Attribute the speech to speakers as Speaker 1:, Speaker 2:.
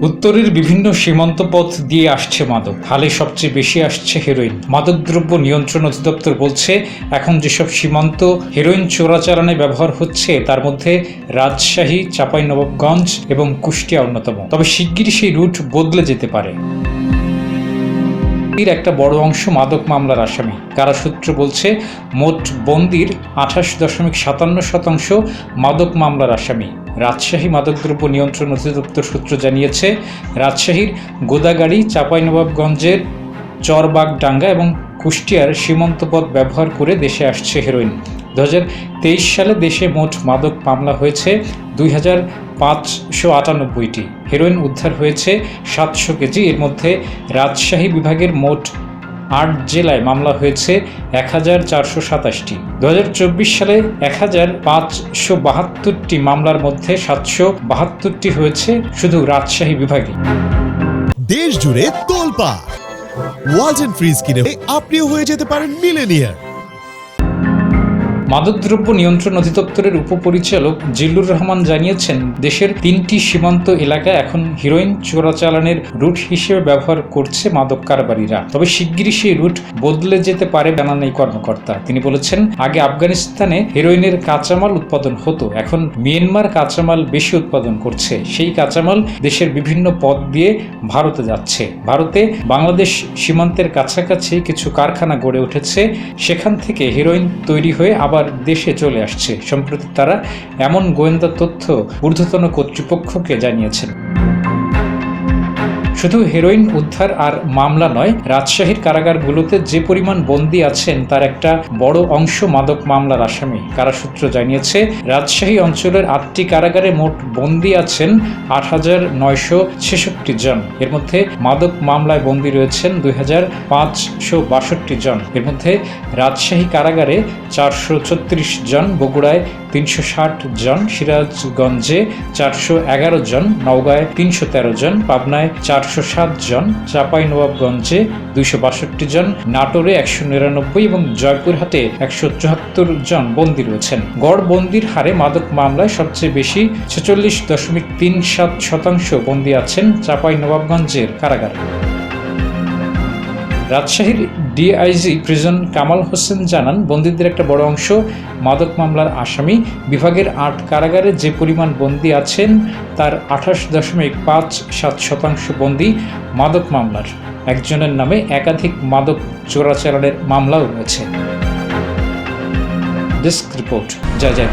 Speaker 1: উত্তরের বিভিন্ন সীমান্ত পথ দিয়ে আসছে মাদক। হালে সবচেয়ে বেশি আসছে হেরোইন। মাদকদ্রব্য নিয়ন্ত্রণ অধিদপ্তর বলছে, এখন যেসব সীমান্ত হেরোইন চোরাচালানে ব্যবহার হচ্ছে তার মধ্যে রাজশাহী, চাঁপাইনবাবগঞ্জ এবং কুষ্টিয়া অন্যতম। তবে শিগগিরই সেই রুট বদলে যেতে পারে। একটা বড় অংশ মাদক মামলার আসামি। কারাসূত্র বলছে, মোট বন্দির 28.57% মাদক মামলার আসামি। রাজশাহী মাদকদ্রব্য নিয়ন্ত্রণ অধিদপ্তর সূত্র জানিয়েছে, রাজশাহীর গোদাগাড়ি, চাঁপাইনবাবগঞ্জের চরবাগডাঙ্গা এবং কুষ্টিয়ার সীমান্ত পথ ব্যবহার করে দেশে আসছে হেরোইন। 2023 সালে দেশে মোট মাদক মামলা হয়েছে 2598টি। হেরোইন উদ্ধার হয়েছে 700 কেজি। এর মধ্যে রাজশাহী বিভাগের মোট 8 জেলায় মামলা হয়েছে 1427টি। 2024 সালে 1572টি মামলার মধ্যে 772টি হয়েছে শুধু রাজশাহী বিভাগে।
Speaker 2: দেশ জুড়ে তোলপাড় ওয়ালটন ফ্রিজ কিনে আপনিও হয়ে যেতে পারেন মিলেনিয়ার।
Speaker 1: মাদকদ্রব্য নিয়ন্ত্রণ অধিদপ্তরের উপপরিচালক জিল্লুর রহমান জানিয়েছেন, দেশের 3টি সীমান্ত এলাকা এখন হেরোইন চোরাচালানের রুট হিসেবে ব্যবহার করছে মাদক কারবারিরা। তবে শিগগিরই সেই রুট বদলে যেতে পারে জানান এই কর্মকর্তা। তিনি বলেছেন, আগে আফগানিস্তানে হেরোইনের কাঁচামাল উৎপাদন হতো, এখন মিয়ানমার কাঁচামাল বেশি উৎপাদন করছে। সেই কাঁচামাল দেশের বিভিন্ন পথ দিয়ে ভারতে যাচ্ছে। ভারতে বাংলাদেশ সীমান্তের কাছাকাছি কিছু কারখানা গড়ে উঠেছে, সেখান থেকে হেরোইন তৈরি হয়ে আবার দেশে চলে আসছে। সম্প্রতি তারা এমন গোয়েন্দা তথ্য ঊর্ধ্বতন কর্তৃপক্ষকে জানিয়েছেন। শুধু হেরোইন উদ্ধার আর মামলা নয়, রাজশাহীর কারাগারগুলোতে যে পরিমাণ বন্দী আছেন তার একটা বড় অংশ মাদক মামলার আসামি। কারাসূত্র জানিয়েছে, রাজশাহী অঞ্চলের 8টি কারাগারে মোট বন্দী আছেন 8,966 জন। এর মধ্যে মাদক মামলায় বন্দী রয়েছেন 2,562 জন। এর মধ্যে রাজশাহী কারাগারে 436 জন, বগুড়ায় 360 জন, সিরাজগঞ্জে 411 জন, নওগাঁয় 313 জন, পাবনায় 407 জন, চাঁপাইনবাবগঞ্জে 262 জন, নাটোরে 199 এবং জয়পুরহাটে 174 জন বন্দী রয়েছেন। গড় বন্দির হারে মাদক মামলায় সবচেয়ে বেশি 46.37% বন্দী আছেন চাঁপাইনবাবগঞ্জের কারাগারে। রাজশাহীর ডিআইজি প্রিজন কামাল হোসেন জানান, বন্দীদের একটা বড় অংশ মাদক মামলার আসামি। বিভাগের 8 কারাগারে যে পরিমাণ বন্দী আছেন তার 28.57% বন্দী মাদক মামলার। একজনের নামে একাধিক মাদক চোরাচালানের মামলাও রয়েছে। ডেস্ক রিপোর্ট, জয় জয়।